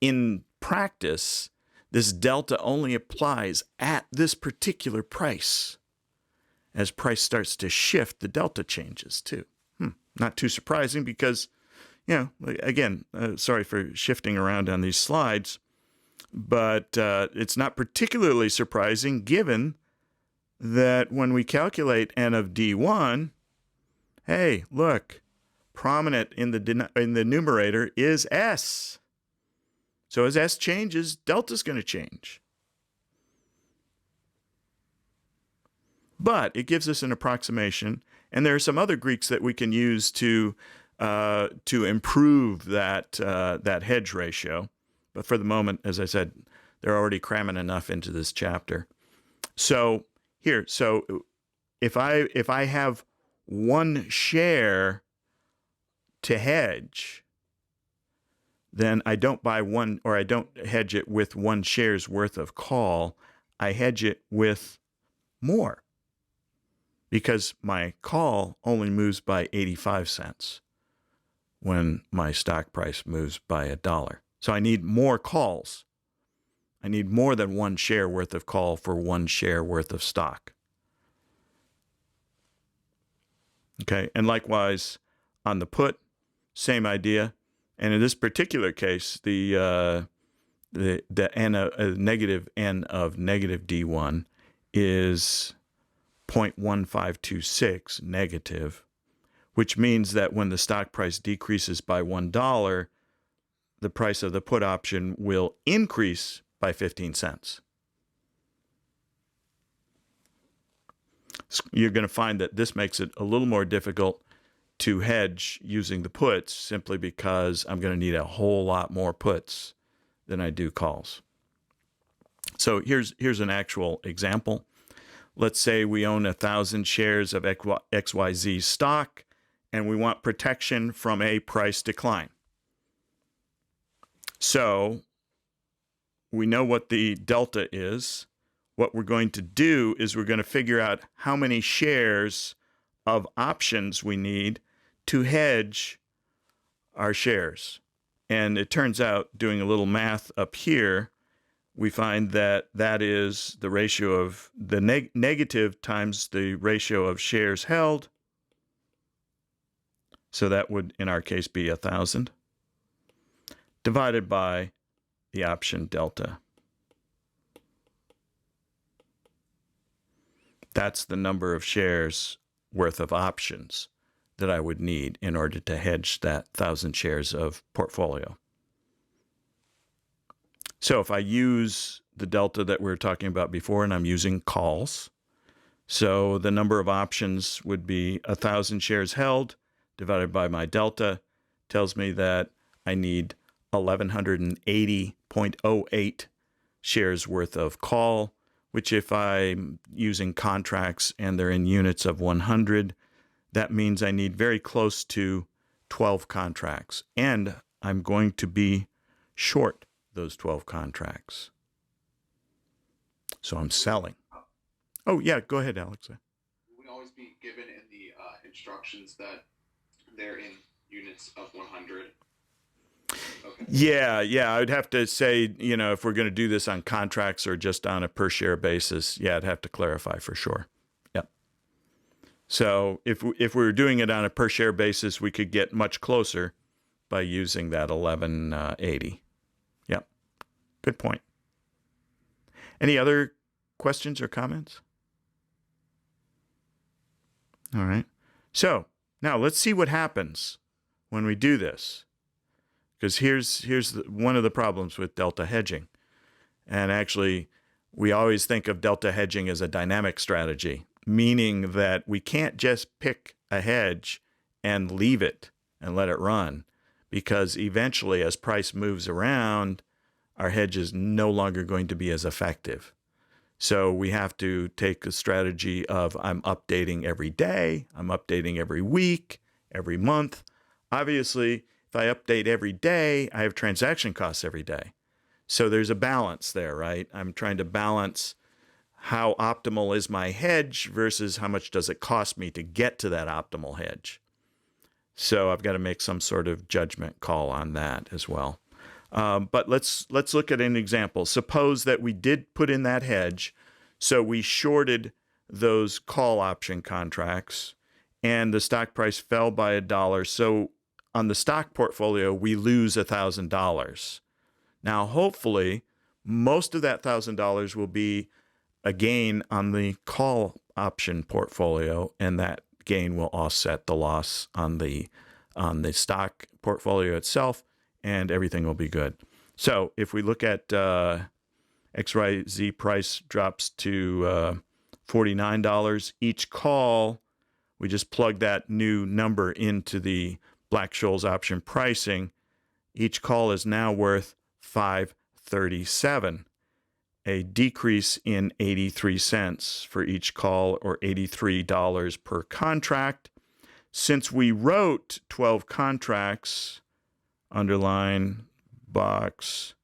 in practice, this delta only applies at this particular price. As price starts to shift, the delta changes too. Not too surprising, because, again, sorry for shifting around on these slides, but it's not particularly surprising given that when we calculate N of D1, hey, look, prominent in the numerator is S. So as S changes, delta's going to change. But it gives us an approximation, and there are some other Greeks that we can use to improve that hedge ratio. But for the moment, as I said, they're already cramming enough into this chapter. So here, if I have one share to hedge, then I don't buy one, or I don't hedge it with 1 share's worth of call. I hedge it with more, because my call only moves by 85 cents when my stock price moves by $1. So I need more calls. I need more than 1 share worth of call for 1 share worth of stock. Okay, and likewise on the put, same idea. And in this particular case, the negative N of negative D1 is 0.1526 negative, which means that when the stock price decreases by $1, the price of the put option will increase by 15 cents. You're going to find that this makes it a little more difficult to hedge using the puts simply because I'm going to need a whole lot more puts than I do calls. So here's an actual example. Let's say we own 1,000 shares of XYZ stock and we want protection from a price decline. So we know what the delta is. What we're going to do is we're going to figure out how many shares of options we need to hedge our shares. And it turns out, doing a little math up here, we find that that is the ratio of the negative times the ratio of shares held. So that would, in our case, be 1,000 divided by the option delta. That's the number of shares worth of options that I would need in order to hedge that 1,000 shares of portfolio. So if I use the delta that we were talking about before, and I'm using calls, so the number of options would be 1,000 shares held divided by my delta, tells me that I need 1,180.08 shares worth of call, which if I'm using contracts and they're in units of 100, that means I need very close to 12 contracts. And I'm going to be short those 12 contracts. So I'm selling. Oh, yeah, go ahead, Alex. Would always be given in the instructions that they're in units of 100. Okay. Yeah, I'd have to say, if we're going to do this on contracts or just on a per share basis, yeah, I'd have to clarify for sure. Yep. So if we were doing it on a per share basis, we could get much closer by using that 1180. Yep. Good point. Any other questions or comments? All right. So now let's see what happens when we do this. Because here's one of the problems with delta hedging. And actually, we always think of delta hedging as a dynamic strategy, meaning that we can't just pick a hedge and leave it and let it run, because eventually, as price moves around, our hedge is no longer going to be as effective. So we have to take a strategy of I'm updating every day, I'm updating every week, every month. Obviously, if I update every day, I have transaction costs every day. So there's a balance there, right? I'm trying to balance how optimal is my hedge versus how much does it cost me to get to that optimal hedge. So I've got to make some sort of judgment call on that as well. But let's look at an example. Suppose that we did put in that hedge, so we shorted those call option contracts, and the stock price fell by $1. So on the stock portfolio, we lose $1,000. Now, hopefully, most of that $1,000 will be a gain on the call option portfolio, and that gain will offset the loss on the stock portfolio itself, and everything will be good. So if we look at XYZ price drops to $49 each call, we just plug that new number into the Black-Scholes option pricing. Each call is now worth $5.37, a decrease in 83 cents for each call, or $83 per contract. Since we wrote 12 contracts, underline, box,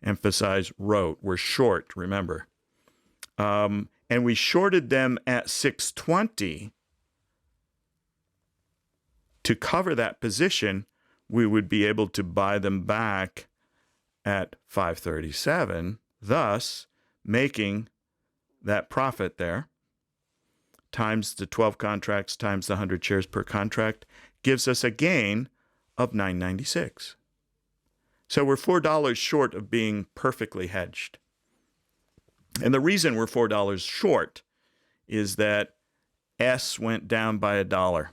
emphasize wrote, we're short, remember. And we shorted them at 620. To cover that position, we would be able to buy them back at 537, thus making that profit there times the 12 contracts times the 100 shares per contract gives us a gain of $9.96. So we're $4 short of being perfectly hedged. And the reason we're $4 short is that S went down by $1.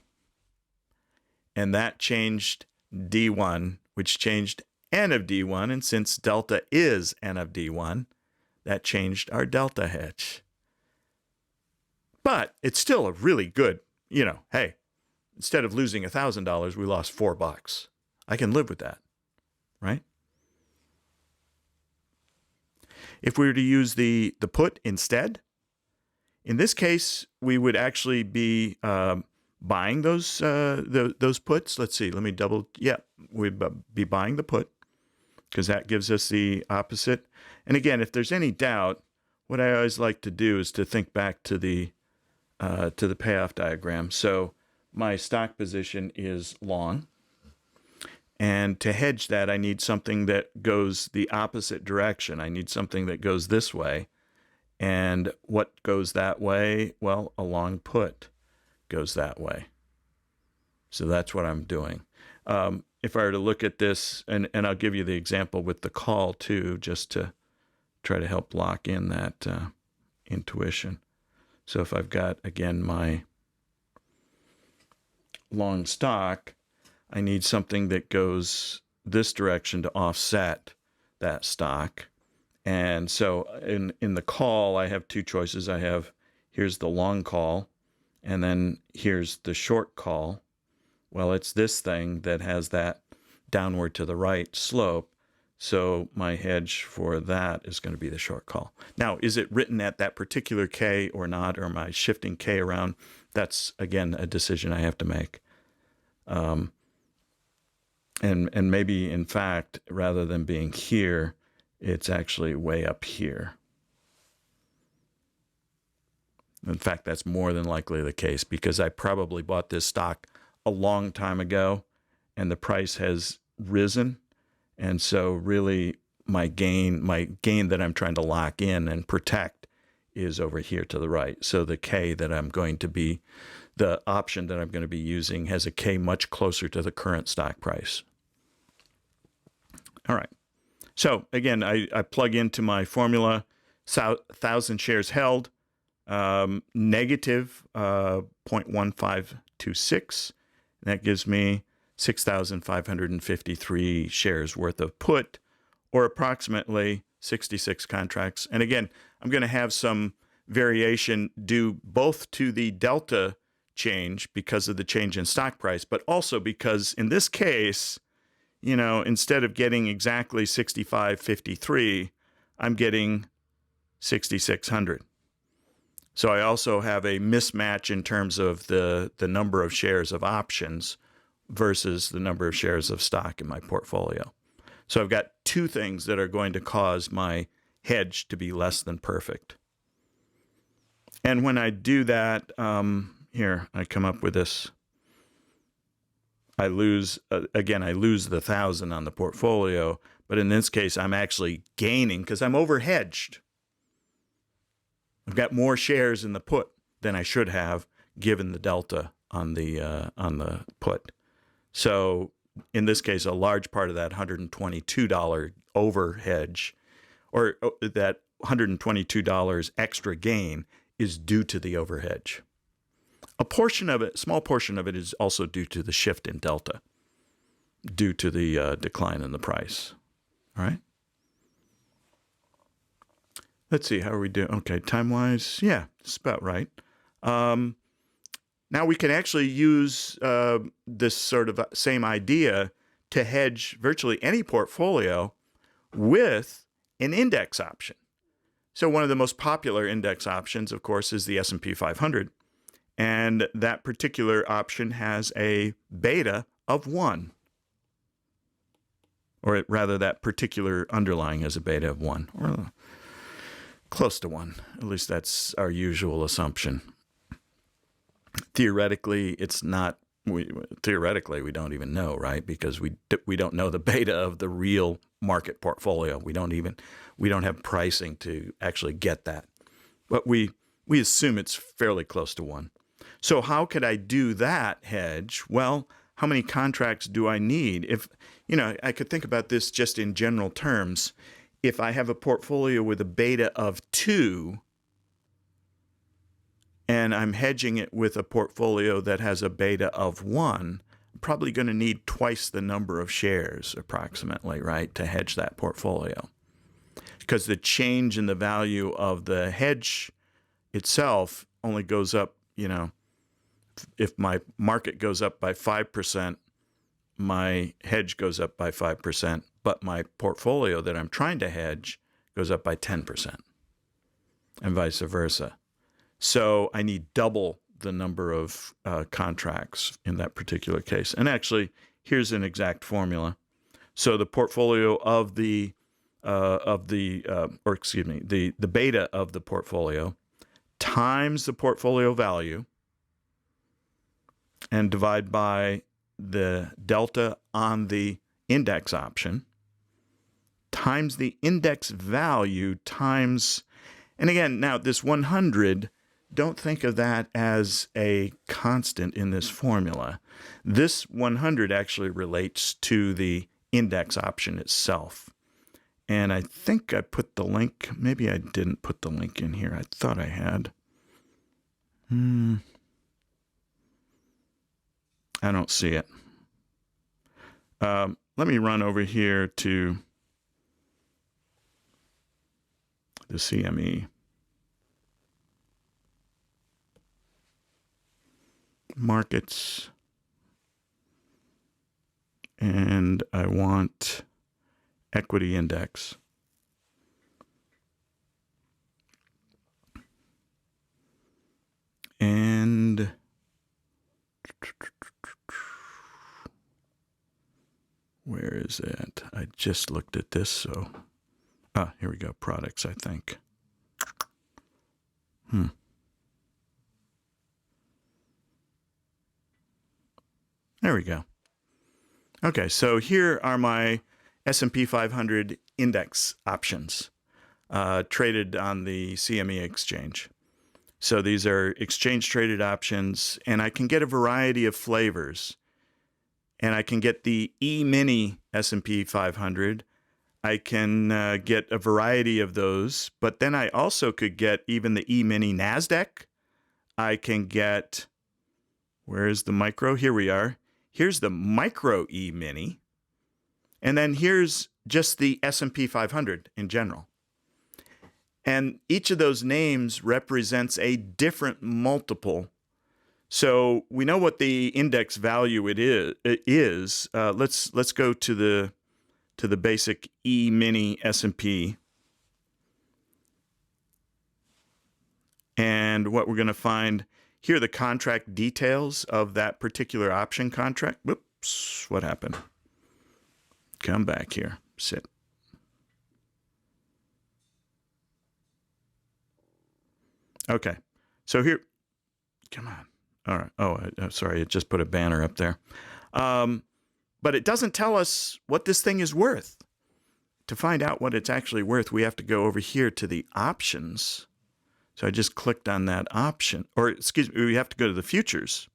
And that changed D1, which changed N of D1. And since delta is N of D1, that changed our delta hedge. But it's still a really good, hey, instead of losing $1,000, we lost $4. I can live with that, right? If we were to use the put instead, in this case, we would actually be buying those puts. Let's see. Let me double. Yeah, we'd be buying the put because that gives us the opposite. And again, if there's any doubt, what I always like to do is to think back to the payoff diagram. So my stock position is long. And to hedge that, I need something that goes the opposite direction. I need something that goes this way. And what goes that way? Well, a long put goes that way. So that's what I'm doing. If I were to look at this, and I'll give you the example with the call too, just to try to help lock in that intuition. So if I've got, again, my long stock, I need something that goes this direction to offset that stock. And so in the call, I have two choices. Here's the long call, and then here's the short call. Well, it's this thing that has that downward to the right slope. So my hedge for that is going to be the short call. Now, is it written at that particular K or not, or am I shifting K around? That's, again, a decision I have to make. And maybe, in fact, rather than being here, it's actually way up here. In fact, that's more than likely the case because I probably bought this stock a long time ago and the price has risen. And so really my gain that I'm trying to lock in and protect is over here to the right. So the K that the option that I'm going to be using has a K much closer to the current stock price. All right. So again, I plug into my formula, 1,000 shares held, negative 0.1526. That gives me 6,553 shares worth of put, or approximately 66 contracts. And again, I'm going to have some variation due both to the delta change because of the change in stock price, but also because in this case, instead of getting exactly 6,553, I'm getting 6,600. So I also have a mismatch in terms of the number of shares of options versus the number of shares of stock in my portfolio. So I've got two things that are going to cause my hedge to be less than perfect. And when I do that, here, I come up with this. I lose the 1,000 on the portfolio, but in this case, I'm actually gaining because I'm overhedged. I've got more shares in the put than I should have, given the delta on the put. So in this case, a large part of that $122 overhedge, or that $122 extra gain, is due to the overhedge. A small portion of it is also due to the shift in delta, due to the decline in the price. All right. Let's see, how are we doing? Okay, time-wise, yeah, it's about right. Now we can actually use this sort of same idea to hedge virtually any portfolio with an index option. So one of the most popular index options, of course, is the S&P 500. And that particular option has a beta of 1. Or rather, that particular underlying has a beta of 1. Or close to 1. At least that's our usual assumption. Theoretically, it's not. Theoretically, we don't even know, right? Because we don't know the beta of the real market portfolio. We don't have pricing to actually get that. But we assume it's fairly close to 1. So how could I do that hedge? Well, how many contracts do I need? If I could think about this just in general terms. If I have a portfolio with a beta of 2 and I'm hedging it with a portfolio that has a beta of 1, probably going to need twice the number of shares approximately, right, to hedge that portfolio. Because the change in the value of the hedge itself only goes up, if my market goes up by 5%, my hedge goes up by 5%, but my portfolio that I'm trying to hedge goes up by 10%, and vice versa. So I need double the number of contracts in that particular case. And actually, here's an exact formula. So the portfolio of the beta of the portfolio times the portfolio value and divide by the delta on the index option times the index value times, and again, now this 100, don't think of that as a constant in this formula. This 100 actually relates to the index option itself. And I think I put the link, maybe I didn't put the link in here. I thought I had. I don't see it. Let me run over here to the CME. Markets. And I want equity index. And where is it? I just looked at this, so here we go. Products, I think. There we go. Okay, so here are my S&P 500 index options traded on the CME exchange. So these are exchange-traded options, and I can get a variety of flavors. And I can get the E-mini S&P 500. I can get a variety of those, but then I also could get even the E-mini NASDAQ. I can get, where is the micro? Here we are. Here's the micro E-mini. And then here's just the S&P 500 in general. And each of those names represents a different multiple. So we know what the index value it is. Let's go to the basic E-mini S&P. And what we're going to find here are the contract details of that particular option contract. Whoops, what happened? Come back here. Sit. Okay. So here, come on. All right. Oh, sorry. It just put a banner up there. But it doesn't tell us what this thing is worth. To find out what it's actually worth, we have to go over here to the options. So I just clicked on that option. Or, excuse me, we have to go to the futures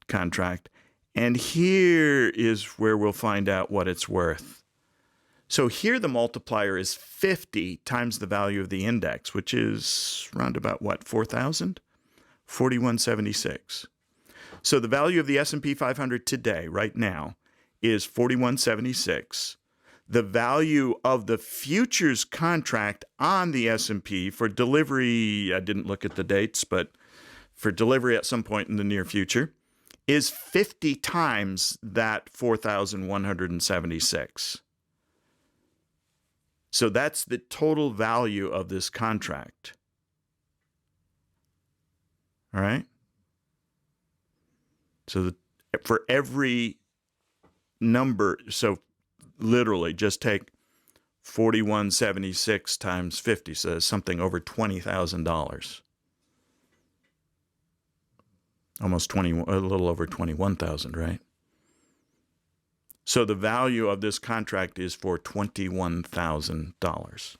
contract. And here is where we'll find out what it's worth. So here the multiplier is 50 times the value of the index, which is around about what, 4,000? 4176. So the value of the S&P 500 today, right now, is 4176. The value of the futures contract on the S&P for delivery, I didn't look at the dates, but for delivery at some point in the near future, is 50 times that 4,176. So that's the total value of this contract. All right? So for every number, so literally just take 4176 times 50, so that's something over $20,000. Almost 20, a little over 21,000, right? So the value of this contract is for $21,000.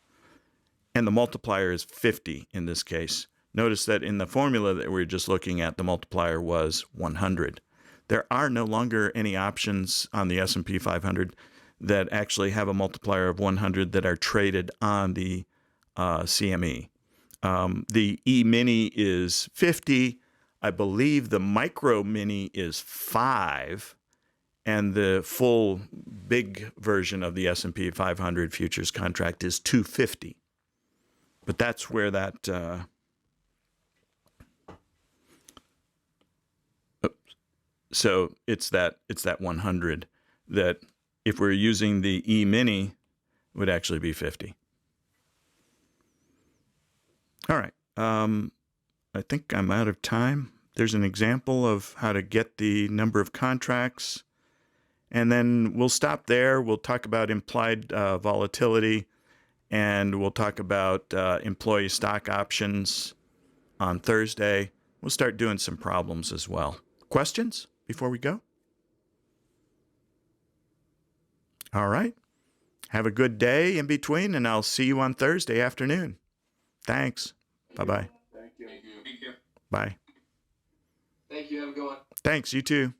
And the multiplier is 50 in this case. Notice that in the formula that we were just looking at, the multiplier was 100. There are no longer any options on the S&P 500 that actually have a multiplier of 100 that are traded on the CME. The E-mini is 50. I believe the micro mini is 5. and the full big version of the S&P 500 futures contract is 250. But that's where that so it's that 100 that if we're using the E-mini would actually be 50. All right. I think I'm out of time. There's an example of how to get the number of contracts. And then we'll stop there. We'll talk about implied volatility, and we'll talk about employee stock options on Thursday. We'll start doing some problems as well. Questions before we go? All right. Have a good day in between, and I'll see you on Thursday afternoon. Thanks. Bye-bye. Thank you. Bye. Thank you. Have a good one. Thanks. You too.